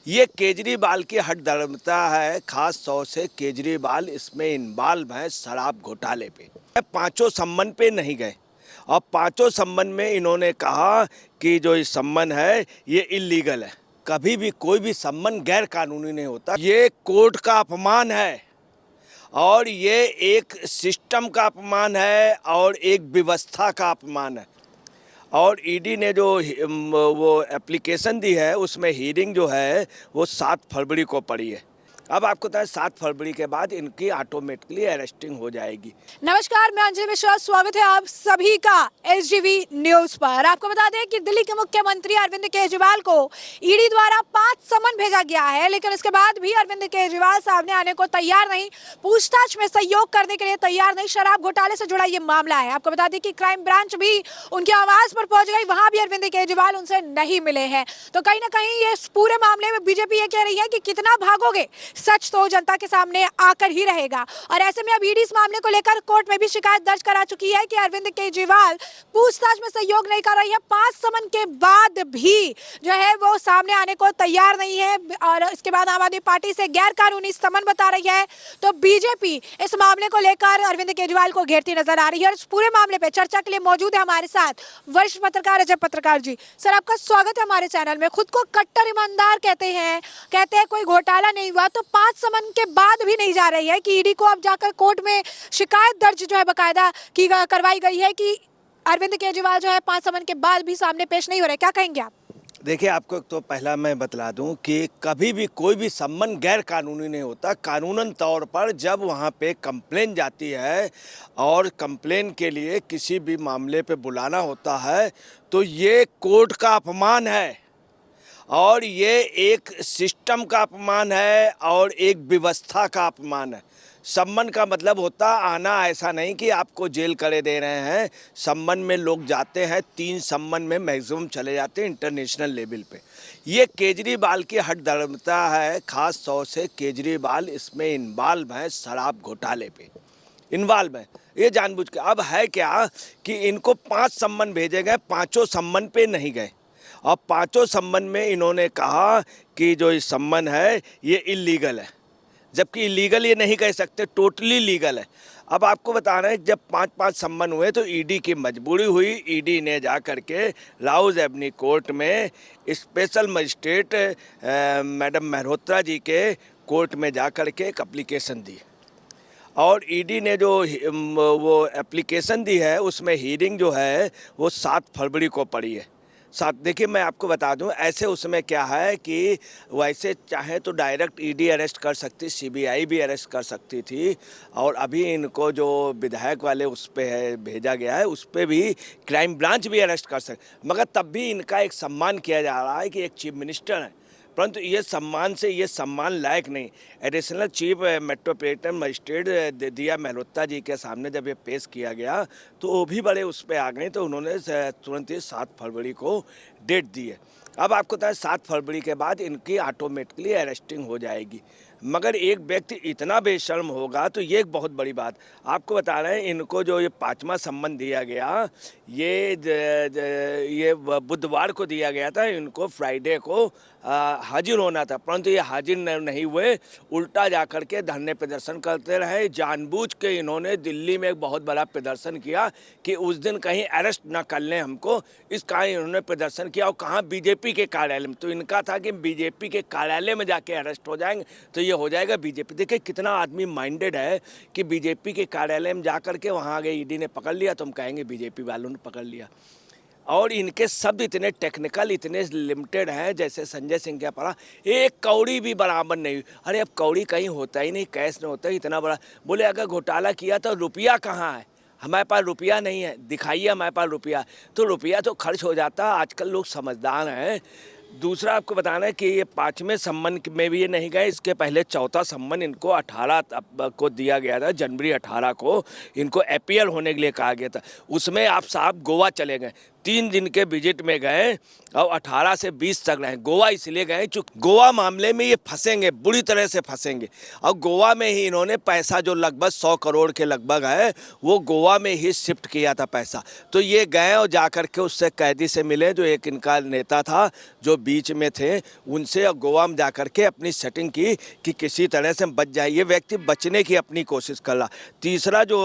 ये केजरीवाल की हठधर्मिता है, खास तौर से केजरीवाल इसमें इन्वॉल्व हैं शराब घोटाले पे। पांचों सम्मन पे नहीं गए और पांचों सम्मन में इन्होंने कहा कि जो ये सम्मन है ये इलीगल है। कभी भी कोई भी सम्मन गैर कानूनी नहीं होता। ये कोर्ट का अपमान है और ये एक सिस्टम का अपमान है और एक व्यवस्था का अपमान है। और ईडी ने जो वो एप्लीकेशन दी है उसमें हीरिंग जो है वो 7 फरवरी को पड़ी है। अब आपको पता है 7 फरवरी के बाद इनकी ऑटोमेटिकली अरेस्टिंग हो जाएगी। नमस्कार, मैं अंजलि मिश्रा। स्वागत है आप सभी का एसजीवी न्यूज पर। आपको बता दें कि दिल्ली के मुख्यमंत्री अरविंद केजरीवाल को ईडी द्वारा 5 समन भेजा गया है, लेकिन इसके बाद भी अरविंद केजरीवाल सामने आने को तैयार नहीं, पूछताछ में सहयोग करने के लिए तैयार नहीं। शराब घोटाले से जुड़ा ये मामला है। आपको बता दें कि क्राइम ब्रांच भी उनके आवास पर पहुंच गई, वहां भी अरविंद केजरीवाल उनसे नहीं मिले हैं। तो कहीं ना कहीं ये पूरे मामले में बीजेपी ये कह रही है कि कितना भागोगे, सच तो जनता के सामने आकर ही रहेगा। और ऐसे में अब ईडी इस मामले को लेकर कोर्ट में भी शिकायत दर्ज करा चुकी है कि अरविंद केजरीवाल पूछताछ में सहयोग नहीं कर रही है। 5 समन के बाद भी जो है वो सामने आने को तैयार नहीं है और इसके बाद आम आदमी पार्टी से गैर कानूनी समन बता रही है। तो बीजेपी इस मामले को लेकर अरविंद केजरीवाल को घेरती नजर आ रही है। और इस पूरे मामले पे चर्चा के लिए मौजूद है हमारे साथ वरिष्ठ पत्रकार अजय पत्रकार जी। सर, आपका स्वागत है हमारे चैनल में। खुद को कट्टर ईमानदार कहते हैं कोई घोटाला नहीं हुआ, तो 5 समन के बाद भी नहीं जा रही है कि ईडी को अब जाकर कोर्ट में शिकायत दर्ज जो है बकायदा की करवाई गई है कि अरविंद केजरीवाल जो है 5 समन के बाद भी सामने पेश नहीं हो रहे। क्या कहेंगे आप? देखिए, आपको तो पहला मैं बतला दूं कि कभी भी कोई भी सम्मन गैर कानूनी नहीं होता। कानूनन तौर पर जब वहाँ पे कंप्लेन जाती है और कंप्लेन के लिए किसी भी मामले पे बुलाना होता है तो ये कोर्ट का अपमान है और ये एक सिस्टम का अपमान है और एक व्यवस्था का अपमान है। सम्मन का मतलब होता आना, ऐसा नहीं कि आपको जेल करे दे रहे हैं। सम्मन में लोग जाते हैं, 3 सम्मन में मैक्सिमम चले जाते हैं इंटरनेशनल लेवल पे। ये केजरीवाल की हठधर्मिता है, खास तौर से केजरीवाल इसमें इन्वॉल्व हैं शराब घोटाले पे इन्वॉल्व है। ये जानबूझ के अब है क्या कि इनको 5 सम्मन भेजे गए, पाँचों सम्मन पे नहीं गए और पाँचों सम्मन में इन्होंने कहा कि जो ये सम्मन है ये इलीगल है। जबकि इलीगल ये नहीं कह सकते, टोटली लीगल है। अब आपको बता रहे हैं जब 5-5 सम्मन हुए तो ईडी की मजबूरी हुई। ईडी ने जा कर के राउज एवेन्यू कोर्ट में स्पेशल मजिस्ट्रेट मैडम मेहरोत्रा जी के कोर्ट में जा कर के एक एप्लीकेशन दी और ईडी ने जो वो एप्लीकेशन दी है उसमें हीरिंग जो है वो 7 फरवरी को पड़ी है। देखिए, मैं आपको बता दूं, ऐसे उसमें क्या है कि वैसे चाहे तो डायरेक्ट ईडी अरेस्ट कर सकती, सीबीआई भी अरेस्ट कर सकती थी और अभी इनको जो विधायक वाले उस पे है भेजा गया है उस पे भी क्राइम ब्रांच भी अरेस्ट कर सकती, मगर तब भी इनका एक सम्मान किया जा रहा है कि एक चीफ मिनिस्टर है, परंतु ये सम्मान से ये सम्मान लायक नहीं। एडिशनल चीफ मेट्रोपॉलिटन मजिस्ट्रेट दिया मेहरोत्रा जी के सामने जब ये पेश किया गया तो वो भी बड़े उस पर आ गए, तो उन्होंने तुरंत ही 7 फरवरी को डेट दी है। अब आपको पता है 7 फरवरी के बाद इनकी ऑटोमेटिकली अरेस्टिंग हो जाएगी। मगर एक व्यक्ति इतना बेशर्म होगा तो ये एक बहुत बड़ी बात। आपको बता रहे हैं इनको जो ये 5वां सम्मन दिया गया ये बुधवार को दिया गया था। इनको फ्राइडे को हाजिर होना था, परंतु ये हाजिर नहीं हुए, उल्टा जा कर के धरने प्रदर्शन करते रहे। जानबूझ के इन्होंने दिल्ली में एक बहुत बड़ा प्रदर्शन किया कि उस दिन कहीं अरेस्ट ना कर लें हमको, इस कारण इन्होंने प्रदर्शन किया। और कहाँ? बीजेपी के कार्यालय में। तो इनका था कि बीजेपी के कार्यालय में जाके अरेस्ट हो जाएंगे तो ये हो जाएगा बीजेपी। देखिए कितना आदमी माइंडेड है कि बीजेपी के कार्यालय में जा कर के वहाँ आगे ईडी ने पकड़ लिया तो हम कहेंगे बीजेपी वालों ने पकड़ लिया। और इनके शब्द इतने टेक्निकल, इतने लिमिटेड हैं, जैसे संजय सिंह क्या पढ़ा, एक कौड़ी भी बराबर नहीं हुई। अरे अब कौड़ी कहीं होता ही नहीं, कैश नहीं होता, इतना बड़ा। बोले अगर घोटाला किया तो रुपया कहाँ है? हमारे पास रुपया नहीं है, दिखाइए हमारे पास रुपया। तो रुपया तो खर्च हो जाता। आजकल लोग समझदार हैं। दूसरा आपको बताना है कि ये 5वें सम्मन में भी ये नहीं गए। इसके पहले 4था सम्मन इनको 18 को दिया गया था, जनवरी 18 को इनको अपीयर होने के लिए कहा गया था। उसमें आप साहब गोवा चले गए। 3 दिन के विजिट में गए और 18 से 20 तक रहे। गोवा इसलिए गए चूँकि गोवा मामले में ये फंसेंगे, बुरी तरह से फंसेंगे। और गोवा में ही इन्होंने पैसा जो लगभग 100 करोड़ के लगभग है वो गोवा में ही शिफ्ट किया था पैसा। तो ये गए और जाकर के उससे कैदी से मिले जो एक इनका नेता था जो बीच में थे, उनसे और गोवा में जाकर के अपनी सेटिंग की कि किसी तरह से बच जाए। ये व्यक्ति बचने की अपनी कोशिश कर रहा। तीसरा जो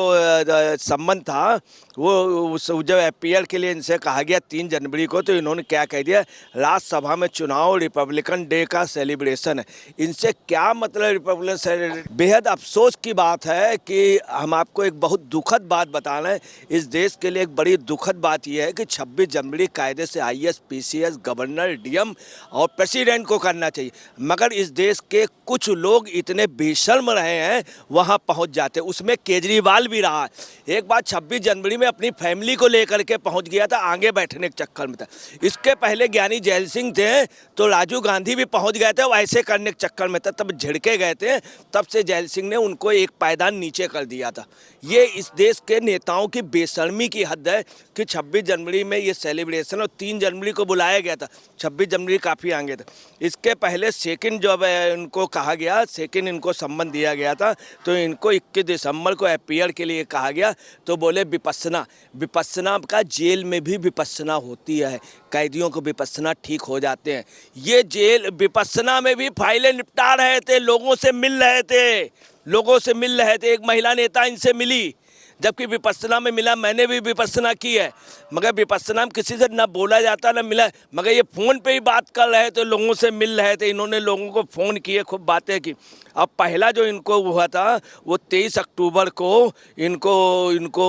संबंध था वो जब IPL के लिए इनसे कहा गया 3 जनवरी को, तो इन्होंने क्या कह दिया, राज्यसभा में चुनाव रिपब्लिकन डे का सेलिब्रेशन है। इनसे क्या मतलब रिपब्लिकन? बेहद अफसोस की बात है कि हम आपको एक बहुत दुखद बात बता रहे हैं। इस देश के लिए एक बड़ी दुखद बात यह है कि 26 जनवरी कायदे से IAS, PCS, गवर्नर, DM और प्रेसिडेंट को करना चाहिए, मगर इस देश के कुछ लोग इतने बेशर्म रहे हैं वहाँ पहुँच जाते। उसमें केजरीवाल भी रहा। एक बार 26 जनवरी में अपनी फैमिली को लेकर के पहुँच गया था, आगे बैठने के चक्कर में था। इसके पहले ज्ञानी जैल सिंह थे तो राजीव गांधी भी पहुँच गए थे, वो ऐसे करने के चक्कर में था, तब झिड़के गए थे। तब से जैल सिंह ने उनको एक पायदान नीचे कर दिया था। ये इस देश के नेताओं की बेशर्मी की हद है कि 26 जनवरी में ये सेलिब्रेशन और 3 जनवरी को बुलाया गया था। 26 जनवरी काफ़ी आगे था। इसके पहले सेकंड जब इनको कहा गया, सेकंड इनको सम्मान दिया गया था, तो इनको 21 दिसंबर को IPL के लिए कहा गया, तो बोले विपस्सना का जेल में भी विपस्सना होती है, कैदियों को विपस्सना ठीक हो जाते हैं। ये जेल विपस्सना में भी फाइलें निपटा रहे थे, लोगों से मिल रहे थे। एक महिला नेता इनसे मिली, जबकि विपस्सना में मिला। मैंने भी विपस्सना की है, मगर विपस्सना में किसी से ना बोला जाता ना मिला, मगर ये फ़ोन पे ही बात कर रहे थे, लोगों से मिल रहे थे। इन्होंने लोगों को फ़ोन किए, खूब बातें की। अब पहला जो इनको हुआ था वो 23 अक्टूबर को इनको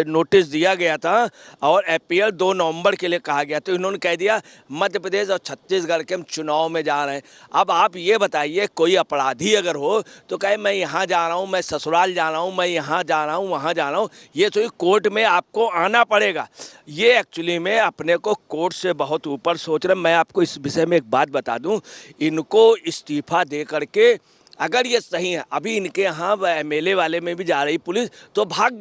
नोटिस दिया गया था और IPL 2 नवंबर के लिए कहा गया। तो इन्होंने कह दिया मध्य प्रदेश और छत्तीसगढ़ के हम चुनाव में जा रहे हैं। अब आप ये बताइए, कोई अपराधी अगर हो तो कहे मैं यहाँ जा रहा हूँ, मैं ससुराल जा रहा हूँ, मैं यहाँ जा रहा हूँ, वहाँ जा रहा हूँ, ये तो कोर्ट में आपको आना पड़ेगा। ये एक्चुअली में अपने को कोर्ट से बहुत ऊपर सोच रहे। मैं आपको इस विषय में एक बात बता दूँ, इनको इस्तीफा दे करके अगर ये सही है, अभी इनके यहाँ MLA वाले में भी जा रही पुलिस, तो भाग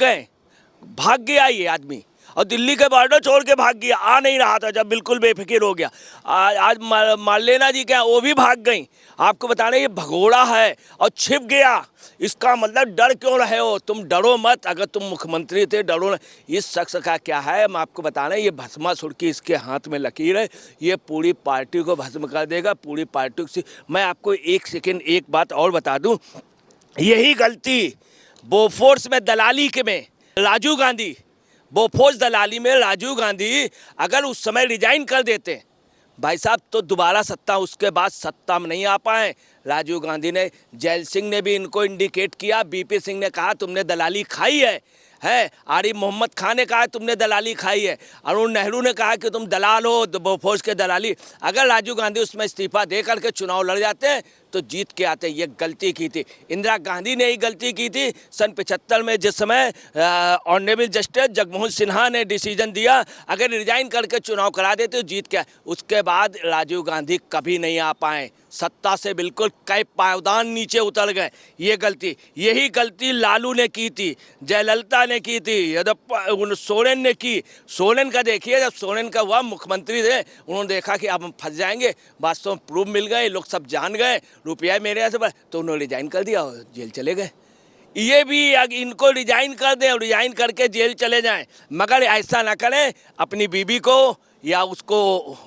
गया ये आदमी और दिल्ली के बॉर्डर छोड़ के भाग गया। आ नहीं रहा था जब बिल्कुल बेफिक्र हो गया। आज मार्लेना जी क्या वो भी भाग गई। आपको बताना ये भगोड़ा है और छिप गया। इसका मतलब डर क्यों रहे हो? तुम डरो मत, अगर तुम मुख्यमंत्री थे डरो न। इस शख्स का क्या है, हम आपको बताना, ये भस्मासुर की इसके हाथ में लकीर है। ये पूरी पार्टी को भस्म कर देगा, पूरी पार्टी को। मैं आपको एक सेकेंड एक बात और बता दूं, यही गलती बोफोर्स में दलाली के में राजीव गांधी, बोफोर्स दलाली में राजीव गांधी अगर उस समय रिजाइन कर देते भाई साहब, तो दोबारा सत्ता, उसके बाद सत्ता में नहीं आ पाए। राजीव गांधी ने, जैल सिंह ने भी इनको इंडिकेट किया, BP सिंह ने कहा तुमने दलाली खाई है, आरिफ मोहम्मद खान ने कहा तुमने दलाली खाई है, अरुण नेहरू ने कहा कि तुम दलाल हो, बोफोर्स के दलाली। अगर राजीव गांधी उसमें इस्तीफा दे करके चुनाव लड़ जाते हैं तो जीत के आते। ये गलती की थी, इंदिरा गांधी ने ही गलती की थी सन 75 में, जिस समय ऑनरेबल जस्टिस जगमोहन सिन्हा ने डिसीजन दिया, अगर रिजाइन करके चुनाव करा देते तो जीत के। उसके बाद राजीव गांधी कभी नहीं आ पाए, सत्ता से बिल्कुल कई पायदान नीचे उतर गए। ये गलती, यही गलती लालू ने की थी, जयललिता ने की थी, सोरेन ने की। सोरेन का देखिए, जब सोरेन का हुआ मुख्यमंत्री थे, उन्होंने देखा कि अब हम फंस जाएंगे, वास्तव में प्रूफ मिल गए, लोग सब जान गए, रुपया मेरे यहाँ से, तो उन्होंने रिजाइन कर दिया और जेल चले गए। ये भी इनको रिजाइन कर दें और रिजाइन करके जेल चले जाएं, मगर ऐसा ना करें अपनी बीबी को या उसको,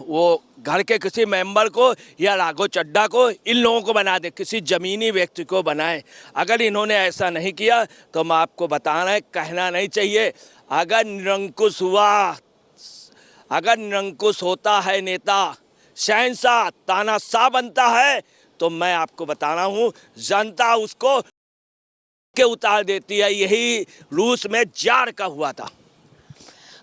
वो घर के किसी मेंबर को या राघव चड्ढा को, इन लोगों को बना दे, किसी ज़मीनी व्यक्ति को बनाएं। अगर इन्होंने ऐसा नहीं किया तो मैं आपको बता रहा है, कहना नहीं चाहिए। अगर निरंकुश होता है नेता, शहंशाह तानाशाह बनता है, तो मैं आपको बता रहा हूँ जनता उसको के उतार देती है। यही रूस में जार का हुआ था।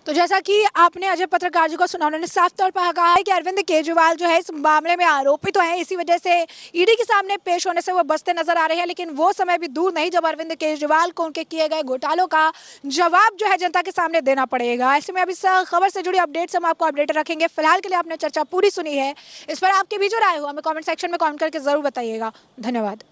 तो जैसा कि आपने अजय पत्रकार जी को सुना, उन्होंने साफ तौर पर कहा है कि अरविंद केजरीवाल जो है इस मामले में आरोपी तो है, इसी वजह से ईडी के सामने पेश होने से वो बचते नजर आ रहे हैं। लेकिन वो समय भी दूर नहीं जब अरविंद केजरीवाल को उनके किए गए घोटालों का जवाब जो है जनता के सामने देना पड़ेगा। ऐसे में अब इस खबर से जुड़ी अपडेट्स हम आपको अपडेट रखेंगे। फिलहाल के लिए आपने चर्चा पूरी सुनी है, इस पर आपकी भी जो राय हो हमें कॉमेंट सेक्शन में कॉमेंट करके जरूर बताइएगा। धन्यवाद।